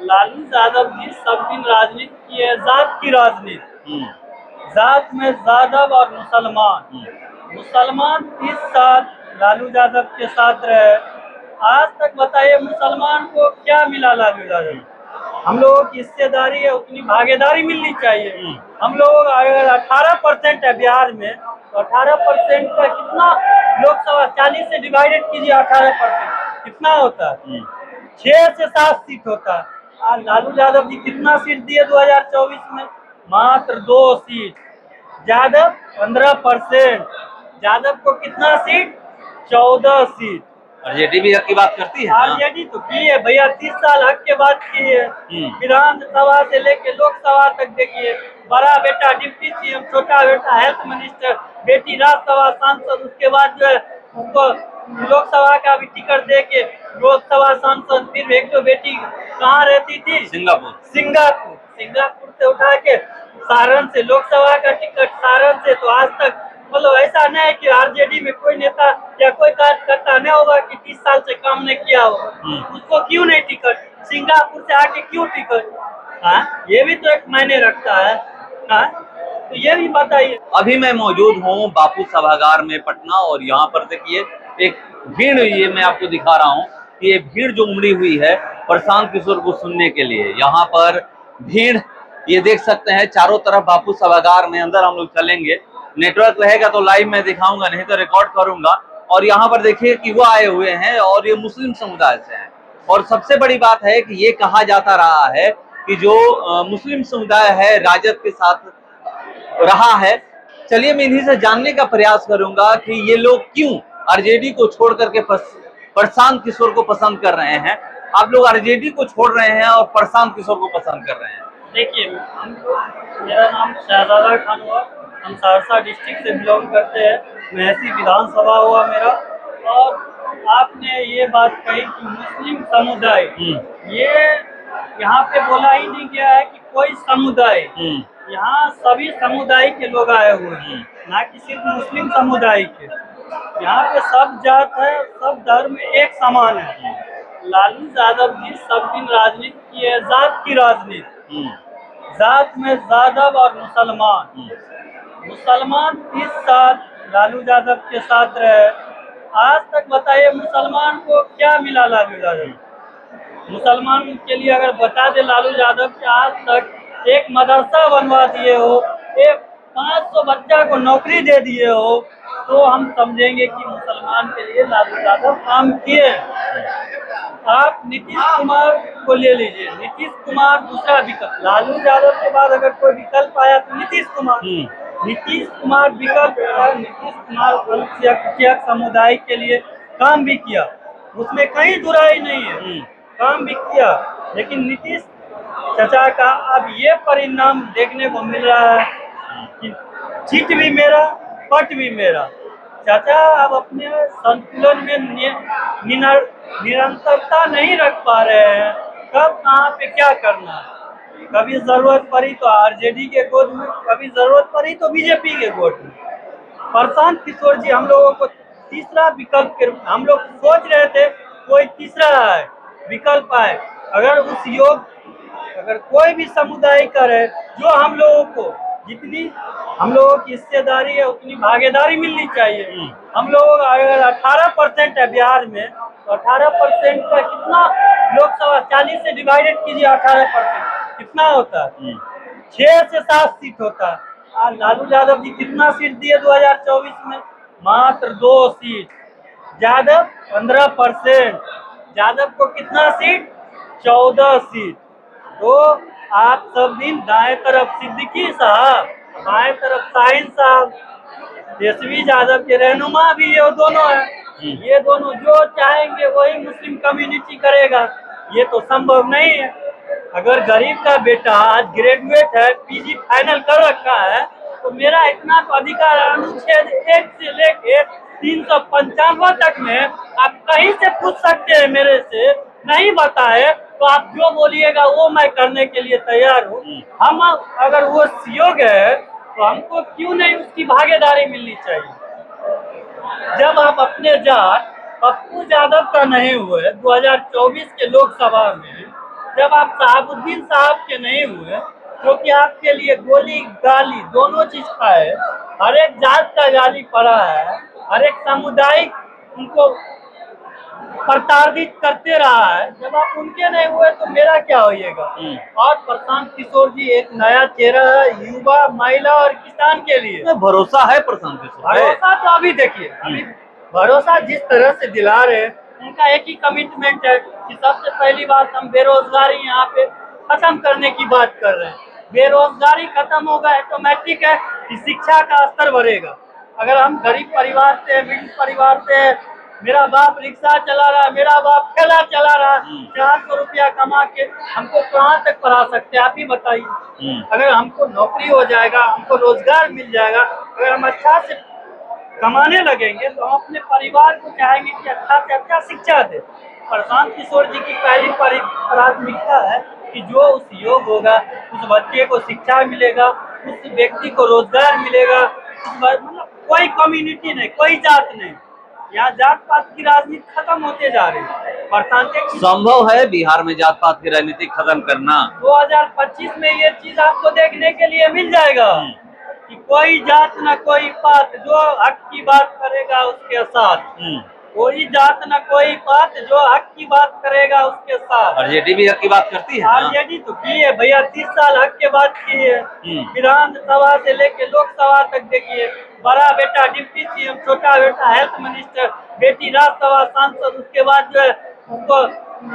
लालू यादव जी सब दिन राजनीति की है, जात की राजनीति। जात में यादव और मुसलमान। मुसलमान 30 साल लालू यादव के साथ रहे। आज तक बताइए मुसलमान को क्या मिला लालू यादव? हम लोगों की हिस्सेदारी है, उतनी भागीदारी मिलनी चाहिए। हम लोग अगर 18% है बिहार में, तो 18% का कितना लोकसभा 40 से डिवाइडेड कीजिए, 18% कितना होता है? 6 से 7 सीट होता है। आज लालू यादव जी कितना सीट दिए 2024 में? मात्र 2 सीट। यादव 15%। यादव को कितना सीट? 14 सीट। आरजेडी भी हक की बात करती है। आरजेडी तो की है भैया, 30 साल हक के बात की है। विधानसभा से लेके लोकसभा तक देखिए, बड़ा बेटा डिप्टी सीएम, छोटा बेटा हेल्थ मिनिस्टर, बेटी राज्यसभा सांसद, उसके बाद जो है उसको लोकसभा का भी टिकट दे के लोकसभा सांसद। फिर एक तो बेटी कहाँ रहती थी? सिंगापुर से उठा के सारण से लोकसभा का टिकट, सारण से। तो आज तक मतलब ऐसा नहीं है कि आरजेडी में कोई नेता या कोई कार्यकर्ता नहीं होगा कि 30 साल से काम नहीं किया होगा। उसको क्यों नहीं टिकट? सिंगापुर से आके क्यों टिकट? हाँ, ये भी तो एक मायने रखता है। हाँ, तो ये भी बताइए। अभी मैं मौजूद हूँ बापू सभागार में पटना, और यहाँ पर देखिए एक भीड़ हुई है। मैं आपको दिखा रहा हूँ कि ये भीड़ जो उमड़ी हुई है प्रशांत किशोर को सुनने के लिए। यहाँ पर भीड़ ये देख सकते हैं चारों तरफ बापू सभागार में। अंदर हम लोग चलेंगे, नेटवर्क रहेगा तो लाइव में दिखाऊंगा, नहीं तो रिकॉर्ड करूंगा। और यहाँ पर देखिए कि वो आए हुए हैं और ये मुस्लिम समुदाय से हैं। और सबसे बड़ी बात है कि ये कहा जाता रहा है कि जो मुस्लिम समुदाय है राजद के साथ रहा है। चलिए मैं इन्हीं से जानने का प्रयास करूंगा कि ये लोग क्यों आरजेडी को छोड़ करके प्रशांत किशोर को पसंद कर रहे हैं। आप लोग आरजेडी को छोड़ रहे हैं और प्रशांत किशोर को पसंद कर रहे हैं। देखिए, मेरा नाम शहजादा खान हुआ, हम सहरसा डिस्ट्रिक्ट से बिलोंग करते हैं। महसी विधानसभा हुआ मेरा। और आपने ये बात कही कि मुस्लिम समुदाय, ये यहाँ पे बोला ही नहीं गया है कि कोई समुदाय। यहाँ सभी समुदाय के लोग आए हुए हैं, ना कि सिर्फ मुस्लिम समुदाय के। यहाँ पे सब जात है, सब धर्म एक समान है। लालू यादव जी सब दिन राजनीति की है, जात की राजनीति। जात में यादव और मुसलमान। मुसलमान 30 साल लालू यादव के साथ रहे। आज तक बताइए मुसलमान को क्या मिला लालू यादव? मुसलमान के लिए अगर बता दे लालू यादव कि आज तक एक मदरसा बनवा दिए हो, एक 500 बच्चा को नौकरी दे दिए हो, तो हम समझेंगे कि मुसलमान के लिए लालू यादव काम किए। आप नीतीश कुमार को ले लीजिए, नीतीश कुमार दूसरा विकल्प। लालू यादव के बाद अगर कोई विकल्प आया तो नीतीश कुमार। नीतीश कुमार विकल्प है। नीतीश कुमार अल्पसंख्यक समुदाय के लिए काम भी किया, उसमें कहीं दुराई नहीं है, काम भी किया। लेकिन नीतीश चाचा का अब ये परिणाम देखने को मिल रहा है कि सीट भी मेरा, पट भी मेरा। चाचा अब अपने संतुलन में निरंतरता नहीं रख पा रहे हैं। कब कहाँ पे क्या करना है। कभी जरूरत पड़ी तो आरजेडी के गोद में, कभी जरूरत पड़ी तो बीजेपी के गोद में। प्रशांत किशोर जी हम लोगों को तीसरा विकल्प के रूप में, हम लोग सोच रहे थे कोई तीसरा है विकल्प आए। अगर कोई भी समुदाय करे, जो हम लोगों को जितनी हम लोगों की हिस्सेदारी है उतनी भागीदारी मिलनी चाहिए। हम लोग अगर 18% है बिहार में, तो 18% का कितना लोकसभा 40 से डिवाइडेड कीजिए, 18% कितना होता है? 6 से 7 सीट होता है। आज लालू यादव जी कितना सीट दिए 2024 में? मात्र 2 सीट। यादव 15%। यादव को कितना सीट? 14 सीट। तो आप सब दिन दाएं तरफ सिद्दीकी साहब, बाएं तरफ शाहीन साहब, तेजस्वी यादव के रहनुमा भी ये दोनों है। ये दोनों जो चाहेंगे वही मुस्लिम कम्युनिटी करेगा। ये तो संभव नहीं है। अगर गरीब का बेटा आज ग्रेजुएट है, पीजी फाइनल कर रखा है, तो मेरा इतना तो अधिकार अनुच्छेद 1 से लेके 395 तक में आप कहीं से पूछ सकते हैं मेरे से। नहीं बताए तो आप जो बोलिएगा वो मैं करने के लिए तैयार हूँ। हम अगर वो योग्य है तो हमको क्यों नहीं उसकी भागीदारी मिलनी चाहिए। जब आप अपने जात पप्पू यादव का नहीं हुए 2024 के लोकसभा में, जब आप शहाबुद्दीन साहब के नहीं हुए, जो कि आपके लिए गोली गाली दोनों चीज खाए, हर एक जात का गाली पड़ा है, हर एक सामुदायिक उनको प्रताड़ित करते रहा है, जब आप उनके नहीं हुए तो मेरा क्या होइएगा। और प्रशांत किशोर जी एक नया चेहरा है युवा, महिला और किसान के लिए। भरोसा है प्रशांत किशोर पे? भरोसा तो अभी देखिए, अभी भरोसा जिस तरह से दिला रहे हैं, उनका एक ही कमिटमेंट है कि सबसे पहली बात हम बेरोजगारी यहाँ पे खत्म करने की बात कर रहे हैं। बेरोजगारी खत्म होगा ऑटोमेटिक है कि शिक्षा का स्तर बढ़ेगा। अगर हम गरीब परिवार से, मिडिल परिवार से, मेरा बाप रिक्शा चला रहा है, मेरा बाप ठेला चला रहा है, 400 रुपया कमा के हमको कहाँ तक पढ़ा सकते हैं, आप ही बताइए। अगर हमको नौकरी हो जाएगा, हमको रोजगार मिल जाएगा, अगर हम अच्छा से कमाने लगेंगे तो हम अपने परिवार को चाहेंगे कि अच्छा से अच्छा शिक्षा दे। प्रशांत किशोर जी की पहली प्राथमिकता है कि जो उस योग होगा, उस बच्चे को शिक्षा मिलेगा, उस व्यक्ति को रोजगार मिलेगा, मतलब कोई कम्युनिटी नहीं, कोई जात नहीं, यहाँ जात पात की राजनीति खत्म होते जा रही है। प्रशांत संभव है बिहार में जात पात की राजनीति खत्म करना? 2025 में ये चीज आपको देखने के लिए मिल जाएगा कि कोई जात न कोई पात, जो हक की बात करेगा उसके साथ। कोई जात न कोई पात, जो हक की बात करेगा उसके साथ। आरजेडी भी हक की बात करती है। आरजेडी तो की है भैया, 30 साल हक के बात की है। विधानसभा से लेके लोकसभा तक देखिए, बड़ा बेटा डिप्टी सीएम, छोटा बेटा हेल्थ मिनिस्टर, बेटी राज्यसभा सांसद, उसके बाद जो है उनको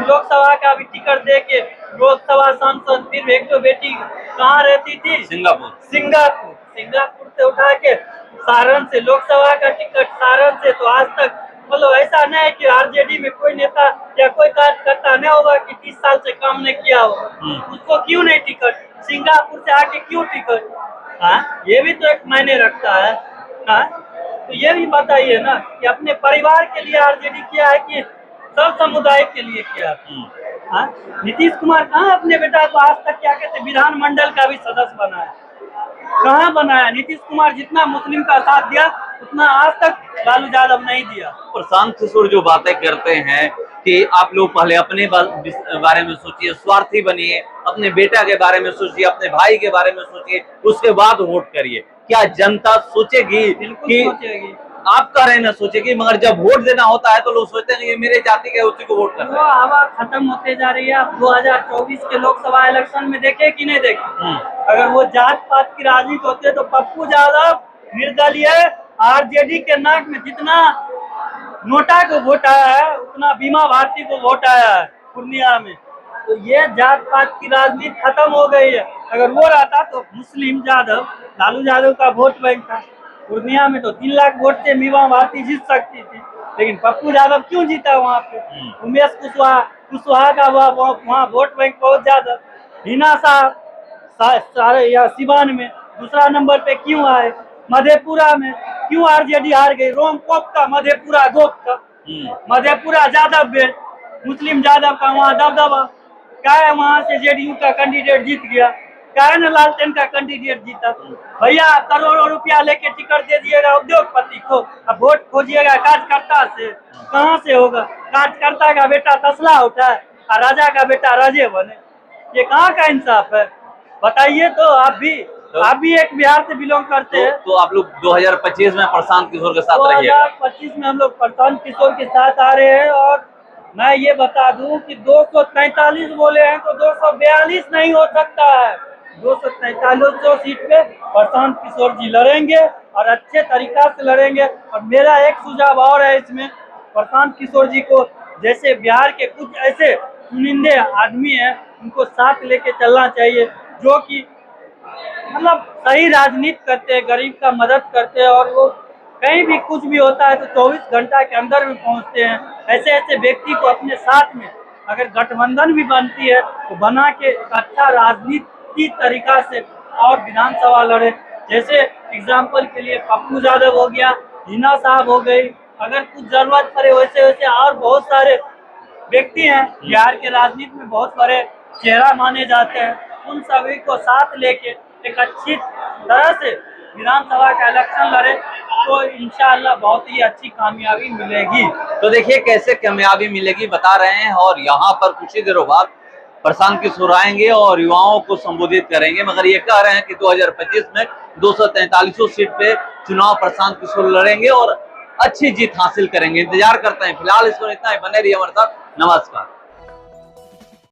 लोकसभा का भी टिकट दे के लोकसभा सांसद। फिर एक तो बेटी कहाँ रहती थी? सिंगापुर से उठा के सारण से लोकसभा का टिकट, सारण से। तो आज तक मतलब ऐसा नहीं है कि आरजेडी में कोई नेता या कोई कार्यकर्ता नहीं होगा कि 30 साल से काम नहीं किया होगा, उसको क्यों नहीं टिकट, सिंगापुर से आके क्यों टिकट? हाँ, ये भी तो एक मायने रखता है। हाँ, तो ये भी बताइए ना कि अपने परिवार के लिए आरजेडी किया है कि सब समुदाय के लिए किया है। हाँ, नीतीश कुमार कहाँ अपने बेटा को आज तक क्या कहते विधानमंडल का भी सदस्य बनाया, कहाँ बनाया? नीतीश कुमार जितना मुस्लिम का साथ दिया उतना आज तक लालू यादव नहीं दिया। प्रशांत किशोर जो बातें करते हैं कि आप लोग पहले अपने बारे में सोचिए, स्वार्थी बनिए, अपने बेटा के बारे में सोचिए, अपने भाई के बारे में सोचिए, उसके बाद वोट करिए। क्या जनता सोचेगी? बिल्कुल सोचेगी। आप कह रहे हैं ना सोचेगी, मगर जब वोट देना होता है तो लोग सोचते हैं ये मेरे जाति के, उसी को वोट करना। वो हवा खत्म होते जा रही है। आप 2024 के लोकसभा इलेक्शन में देखे कि नहीं देखे? अगर वो जात पात की राजनीति होती है तो पप्पू यादव निर्दलीय आरजेडी के नाक में जितना नोटा को वोट आया है उतना बीमा भारती को वोट आया है पूर्णिया में। तो ये जात पात की राजनीति खत्म हो गई है। अगर वो रहता तो मुस्लिम यादव, लालू यादव का वोट बैंक था पूर्णिया में, तो 3 लाख वोट से बीमा भारती जीत सकती थी। लेकिन पप्पू यादव क्यों जीता वहाँ पे? उमेश कुशवाहा का वहाँ वोट बैंक बहुत ज्यादा। हिना साहब या सिवान में दूसरा नंबर पे क्यों आए? मधेपुरा में क्यों आरजेडी हार गई? रोमकोप का मधेपुरा, गोप का मधेपुरा, यादव बेल्ट, मुस्लिम यादव का वहाँ दबदबा। क्या है, वहाँ से जेडीयू का कैंडिडेट जीत गया। क्या है ना, लालटेन का कैंडिडेट जीता। भैया करोड़ों रुपया लेके टिकट दे दिएगा उद्योगपति को, अब वोट खोजिएगा कार्यकर्ता से, कहाँ से होगा? कार्यकर्ता का बेटा तसला उठाए और राजा का बेटा राजे बने, ये कहाँ का इंसाफ है? बताइए। तो आप भी एक बिहार से बिलोंग करते हैं। तो आप लोग 2025 में प्रशांत किशोर के साथ रहिए। 2025 में हम लोग प्रशांत किशोर के साथ आ रहे हैं। और मैं ये बता दूं कि 243 बोले हैं तो 242 नहीं हो सकता है। 243 सीट पे प्रशांत किशोर जी लड़ेंगे और अच्छे तरीका से लड़ेंगे। और मेरा एक सुझाव और है इसमें, प्रशांत किशोर जी को जैसे बिहार के कुछ ऐसे चुनिंदे आदमी हैं उनको साथ लेके चलना चाहिए, जो कि मतलब सही राजनीति करते हैं, गरीब का मदद करते हैं, और वो कहीं भी कुछ भी होता है तो 24 घंटा के अंदर भी पहुंचते हैं। ऐसे व्यक्ति को अपने साथ में अगर गठबंधन भी बनती है तो बना के एक अच्छा राजनीति तरीका से और विधानसभा लड़े। जैसे एग्जाम्पल के लिए पप्पू यादव हो गया, हिना साहब हो गई, अगर कुछ जरूरत पड़े वैसे वैसे और बहुत सारे व्यक्ति हैं बिहार के राजनीति में, बहुत बड़े चेहरा माने जाते हैं। उन सभी को साथ लेके एक अच्छी तरह से विधानसभा का इलेक्शन लड़े तो इंशाअल्लाह बहुत ही अच्छी कामयाबी मिलेगी। तो देखिए कैसे कामयाबी मिलेगी बता रहे हैं। और यहाँ पर कुछ ही देरों बाद प्रशांत किशोर आएंगे और युवाओं को संबोधित करेंगे, मगर ये कह रहे हैं कि 2025 में 243 सीट पे चुनाव प्रशांत किशोर लड़ेंगे और अच्छी जीत हासिल करेंगे। इंतजार करते हैं। फिलहाल इसको इतना ही, बने रहिए हमारे साथ। नमस्कार।